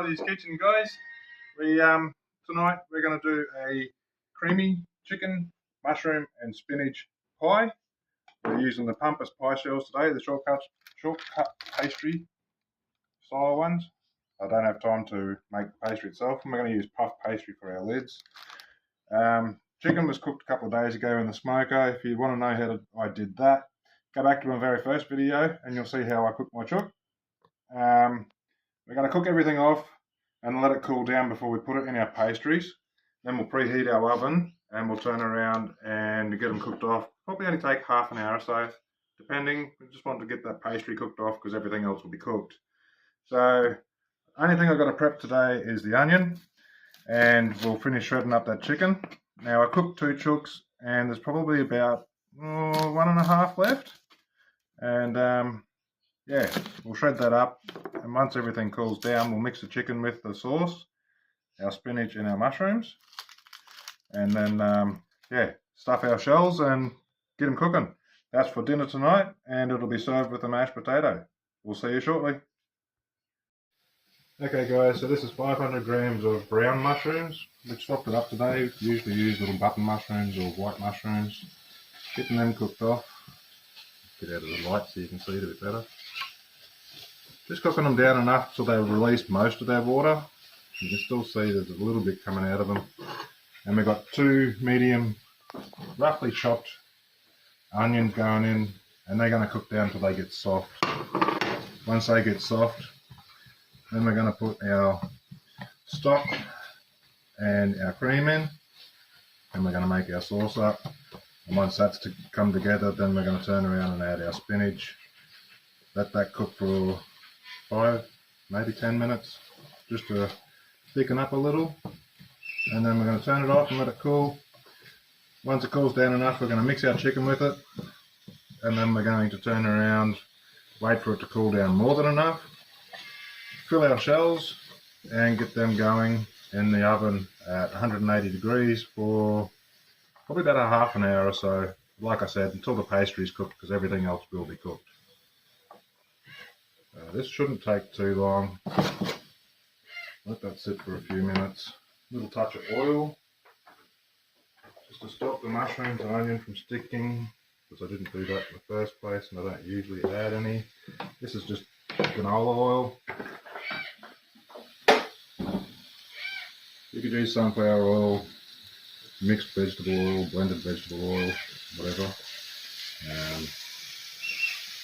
Ozzy's Kitchen, guys. We tonight we're going to do a creamy chicken, mushroom, and spinach pie. We're using the Pampas pie shells today, the shortcut pastry style ones. I don't have time to make the pastry itself, and we're going to use puff pastry for our lids. Chicken was cooked a couple of days ago in the smoker. If you want to know how I did that, go back to my very first video, and you'll see how I cooked my chook. We're going to cook everything off and let it cool down before we put it in our pastries. Then we'll preheat our oven and we'll turn around and get them cooked off. Probably only take half an hour or so, depending. We just want to get that pastry cooked off because everything else will be cooked. So, only thing I've got to prep today is the onion, and we'll finish shredding up that chicken. Now I cooked 2 chooks and there's probably about 1.5 left. And yeah, we'll shred that up, and once everything cools down, we'll mix the chicken with the sauce, our spinach and our mushrooms, and then yeah, stuff our shells and get them cooking. That's for dinner tonight, and it'll be served with a mashed potato. We'll see you shortly. Okay guys, so this is 500 grams of brown mushrooms. We've swapped it up today. We usually use little button mushrooms or white mushrooms. Getting them cooked off. Get out of the light so you can see it a bit better. Just cooking them down enough so they've released most of their water. You can still see there's a little bit coming out of them. And we've got 2 medium, roughly chopped onions going in, and they're going to cook down until they get soft. Once they get soft, then we're going to put our stock and our cream in, and we're going to make our sauce up. And once that's come together, then we're going to turn around and add our spinach. Let that cook for 5, maybe 10 minutes, just to thicken up a little. And then we're going to turn it off and let it cool. Once it cools down enough, we're going to mix our chicken with it. And then we're going to turn around, wait for it to cool down more than enough. Fill our shells and get them going in the oven at 180 degrees for probably about a half an hour or so. Like I said, until the pastry is cooked, because everything else will be cooked. This shouldn't take too long. Let that sit for a few minutes. A little touch of oil, just to stop the mushrooms and onion from sticking, because I didn't do that in the first place and I don't usually add any. This is just canola oil. You could use sunflower oil, mixed vegetable oil, blended vegetable oil, whatever.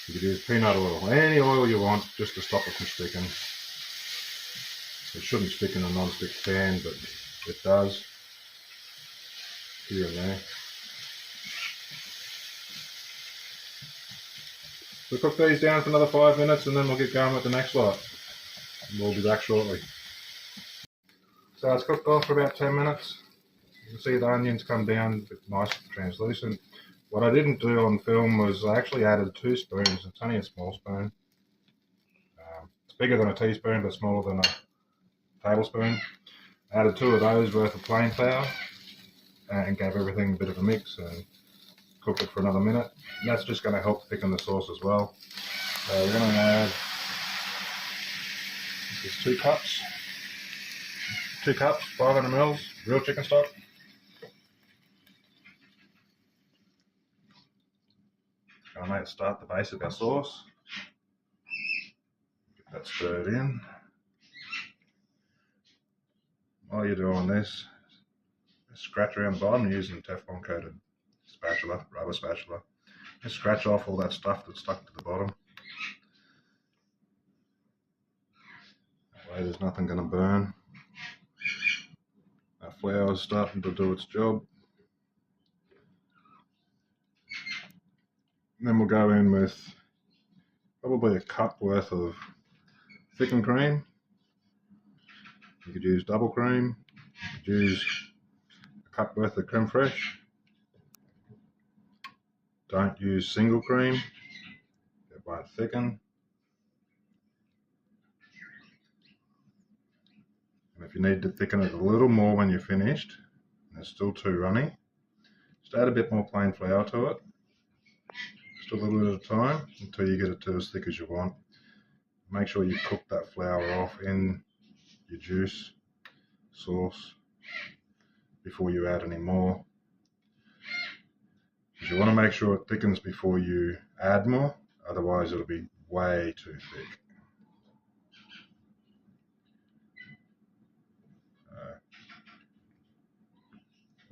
You could use peanut oil, any oil you want, just to stop it from sticking. It shouldn't stick in a non-stick pan, but it does here and there. We'll cook these down for another 5 minutes and then we'll get going with the next lot. We'll be back shortly. So it's cooked off for about 10 minutes. You can see the onions come down a bit nice and translucent. What I didn't do on film was I actually added 2 spoons. It's only a small spoon. It's bigger than a teaspoon but smaller than a tablespoon. I added 2 of those worth of plain flour and gave everything a bit of a mix and cooked it for another minute. And that's just going to help thicken the sauce as well. So we're going to add, this is 2 cups. 2 cups, 500 mils, real chicken stock. Going to start the base of our sauce. Get that stirred in. While you're doing this, scratch around the bottom using a Teflon coated spatula, rubber spatula. Just scratch off all that stuff that's stuck to the bottom. That way there's nothing going to burn. Our flour is starting to do its job. And then we'll go in with probably a cup worth of thickened cream. You could use double cream. You could use a cup worth of creme fraiche. Don't use single cream. It won't thicken. And if you need to thicken it a little more when you're finished, and it's still too runny, just add a bit more plain flour to it. Just a little bit at a time until you get it to as thick as you want. Make sure you cook that flour off in your juice sauce before you add any more. Because you want to make sure it thickens before you add more, otherwise it'll be way too thick.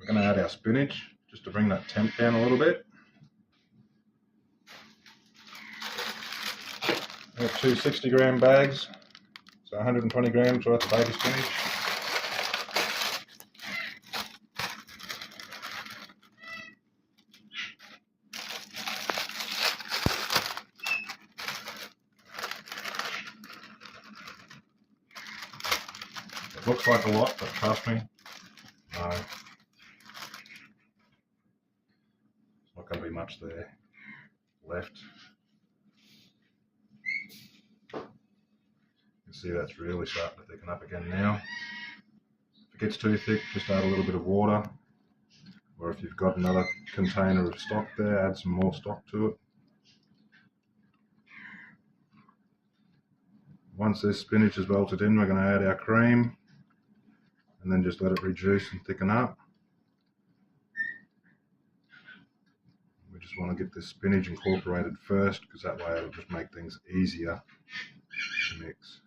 We're going to add our spinach just to bring that temp down a little bit. I have two 60-gram bags, so 120 grams worth of baby spinach. It looks like a lot, but trust me, no. There's not going to be much there left. You can see that's really starting to thicken up again now. If it gets too thick, just add a little bit of water. Or if you've got another container of stock there, add some more stock to it. Once this spinach is melted in, we're going to add our cream and then just let it reduce and thicken up. We just want to get this spinach incorporated first, because that way it'll just make things easier to mix.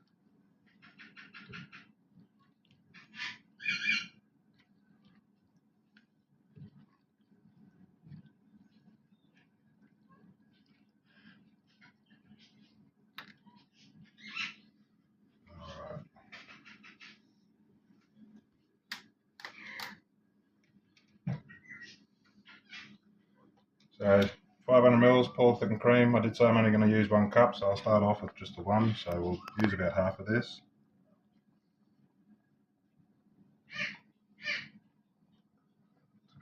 Alright. So 500 mils pour thickened cream. I did say I'm only going to use 1 cup, so I'll start off with just the one, so we'll use about half of this.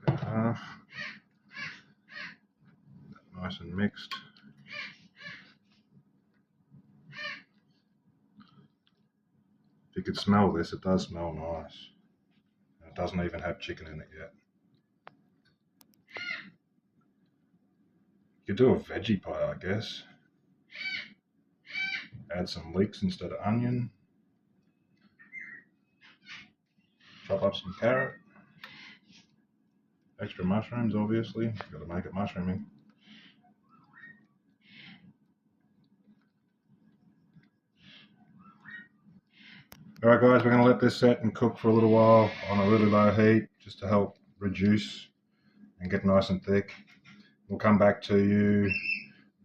About half. Nice and mixed. If you could smell this, it does smell nice. It doesn't even have chicken in it yet. You could do a veggie pie, I guess. Add some leeks instead of onion. Chop up some carrot. Extra mushrooms, obviously. You've got to make it mushroomy. Alright guys, we're going to let this set and cook for a little while on a really low heat, just to help reduce and get nice and thick. We'll come back to you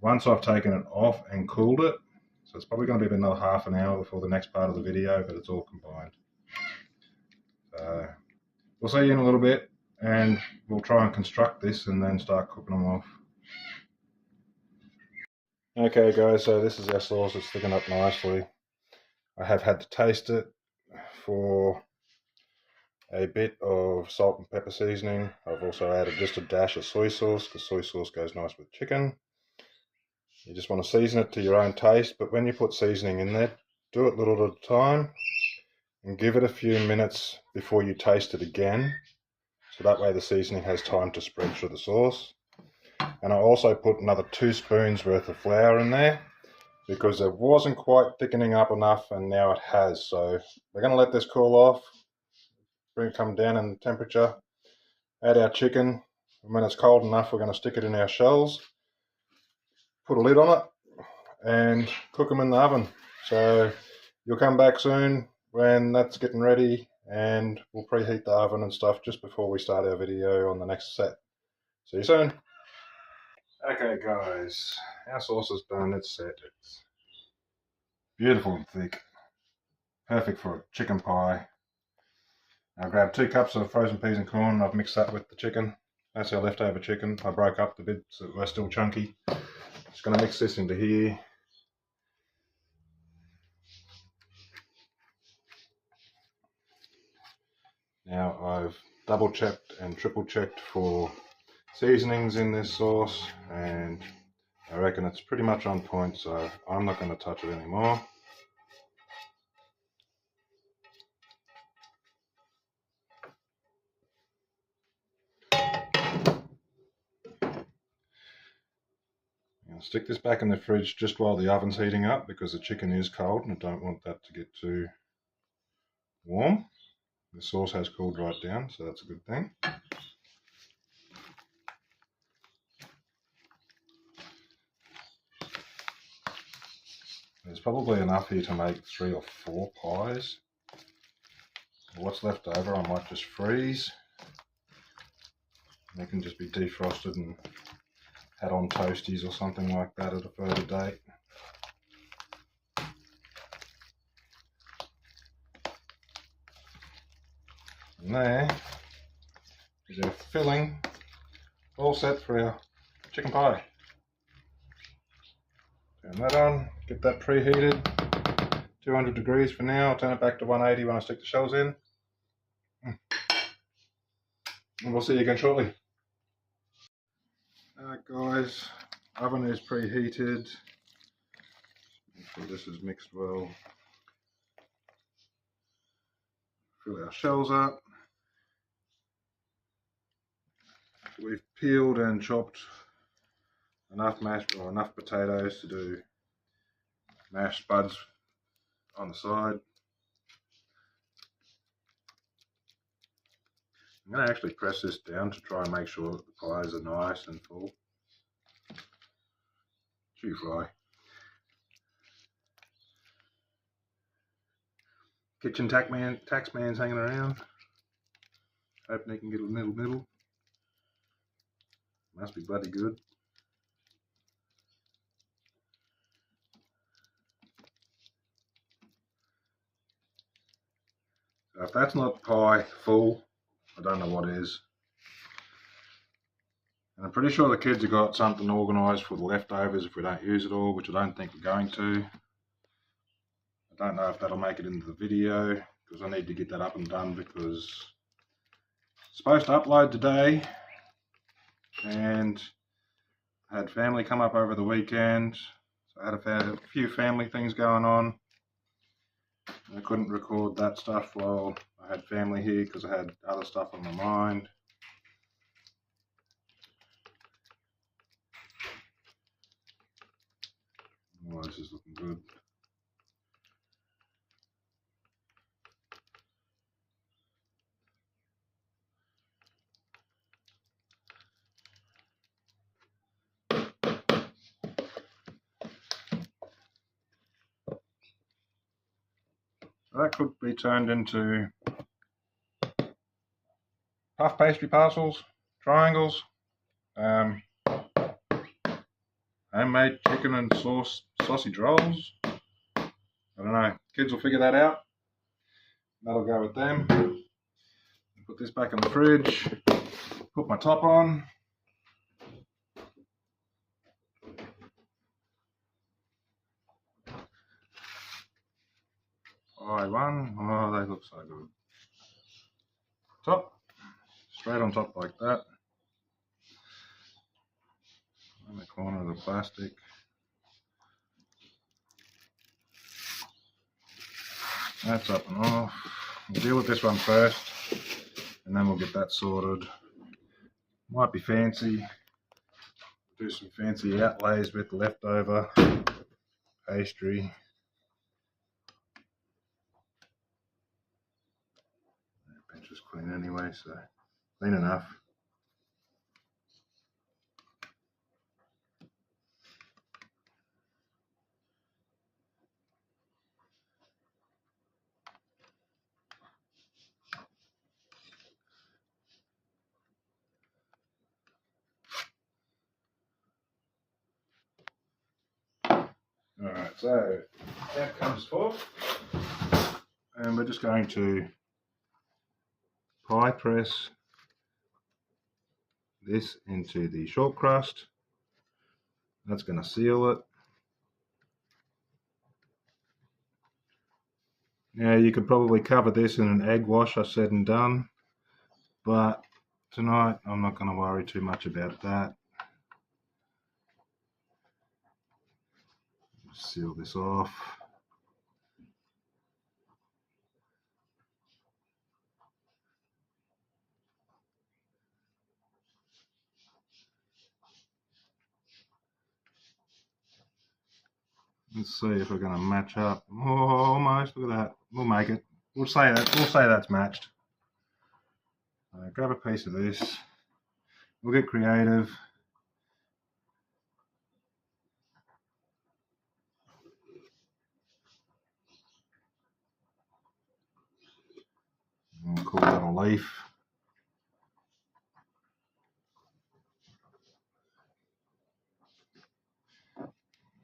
once I've taken it off and cooled it. So it's probably going to be another half an hour before the next part of the video, but it's all combined. So we'll see you in a little bit, and we'll try and construct this and then start cooking them off. Okay guys, so this is our sauce. It's thickened up nicely. I have had to taste it for a bit of salt and pepper seasoning. I've also added just a dash of soy sauce, because soy sauce goes nice with chicken. You just want to season it to your own taste, but when you put seasoning in there, do it a little at a time and give it a few minutes before you taste it again, so that way the seasoning has time to spread through the sauce. And I also put another 2 spoons worth of flour in there, because it wasn't quite thickening up enough, and now it has. So we're going to let this cool off, bring it come down in temperature, add our chicken, and when it's cold enough we're going to stick it in our shells, put a lid on it and cook them in the oven. So you'll come back soon when that's getting ready, and we'll preheat the oven and stuff just before we start our video on the next set. See you soon. Okay guys, our sauce is done. It's set. It's beautiful and thick, perfect for a chicken pie. I grabbed 2 cups of frozen peas and corn, and I've mixed that with the chicken. That's our leftover chicken. I broke up the bits that were still chunky. Just going to mix this into here. Now I've double checked and triple checked for seasonings in this sauce, and I reckon it's pretty much on point, so I'm not going to touch it anymore. I'll stick this back in the fridge just while the oven's heating up, because the chicken is cold and I don't want that to get too warm. The sauce has cooled right down, so that's a good thing. There's probably enough here to make 3 or 4 pies. What's left over I might just freeze. They can just be defrosted and had on toasties or something like that at a further date. And there is our filling, all set for our chicken pie. Turn that on, get that preheated, 200 degrees for now. I'll turn it back to 180 when I stick the shells in. And we'll see you again shortly. Alright guys, oven is preheated. Make sure this is mixed well. Fill our shells up. We've peeled and chopped enough mashed or enough potatoes to do mashed spuds on the side. I'm going to actually press this down to try and make sure that the pies are nice and full. Chew fry. Kitchen taxman's hanging around. Hoping he can get a little nibble. Must be bloody good. So if that's not pie full, I don't know what is. And I'm pretty sure the kids have got something organised for the leftovers if we don't use it all, which I don't think we're going to. I don't know if that'll make it into the video, because I need to get that up and done, because it's supposed to upload today, and I had family come up over the weekend, so I had a few family things going on. I couldn't record that stuff while I had family here because I had other stuff on my mind. Oh, this is looking good. So that could be turned into puff pastry parcels, triangles, homemade chicken and sausage rolls. I don't know, kids will figure that out. That'll go with them. Put this back in the fridge, put my top on. I1, oh they look so good. Top, straight on top like that. In the corner of the plastic. That's up and off. We'll deal with this one first, and then we'll get that sorted. Might be fancy. Do some fancy outlays with leftover pastry. The bench is clean anyway, so clean enough. Alright, so out comes fork, and we're just going to pie press this into the short crust. That's going to seal it. Now you could probably cover this in an egg wash, I said and done, but tonight I'm not going to worry too much about that. Seal this off. Let's see if we're going to match up. Oh, almost, look at that. We'll make it. we'll say that's matched. Grab a piece of this. We'll get creative. And we'll call that a leaf.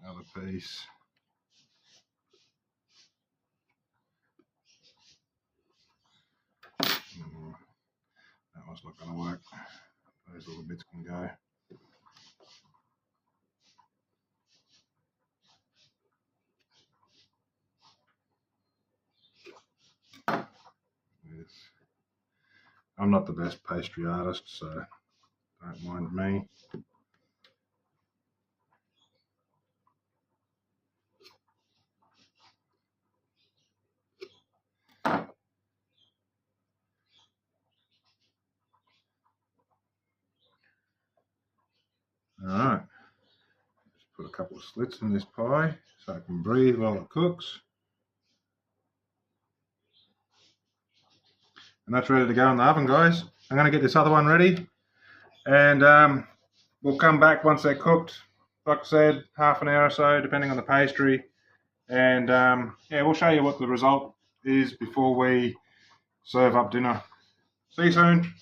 Another piece. That one's not going to work. Those little bits can go. Yes. I'm not the best pastry artist, so don't mind me. Alright, just put a couple of slits in this pie so it can breathe while it cooks. And that's ready to go in the oven, guys. I'm going to get this other one ready, and we'll come back once they're cooked. Like I said, half an hour or so, depending on the pastry. And yeah, we'll show you what the result is before we serve up dinner. See you soon.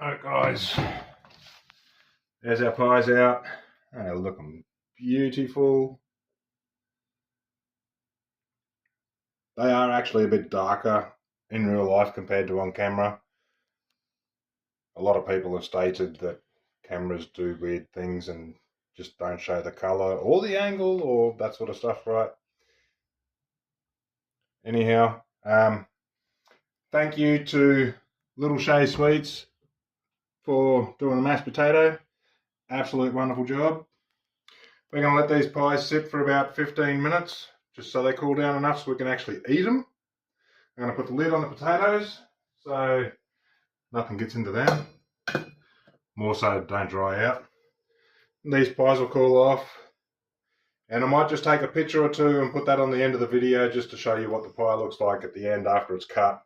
Alright, guys. There's our pies out. They're looking beautiful. They are actually a bit darker in real life compared to on camera. A lot of people have stated that cameras do weird things and just don't show the colour or the angle or that sort of stuff, right? Anyhow, thank you to Little Shay Sweets for doing the mashed potato. Absolute wonderful job. We're going to let these pies sit for about 15 minutes just so they cool down enough so we can actually eat them. I'm going to put the lid on the potatoes so nothing gets into them. More so don't dry out. These pies will cool off. And I might just take a picture or two and put that on the end of the video just to show you what the pie looks like at the end after it's cut.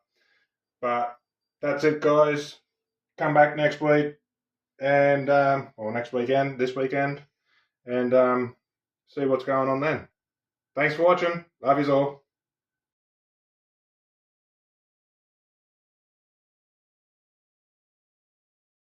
But that's it, guys. Come back next week and or next weekend, this weekend, and see what's going on then. Thanks for watching. Love yous all.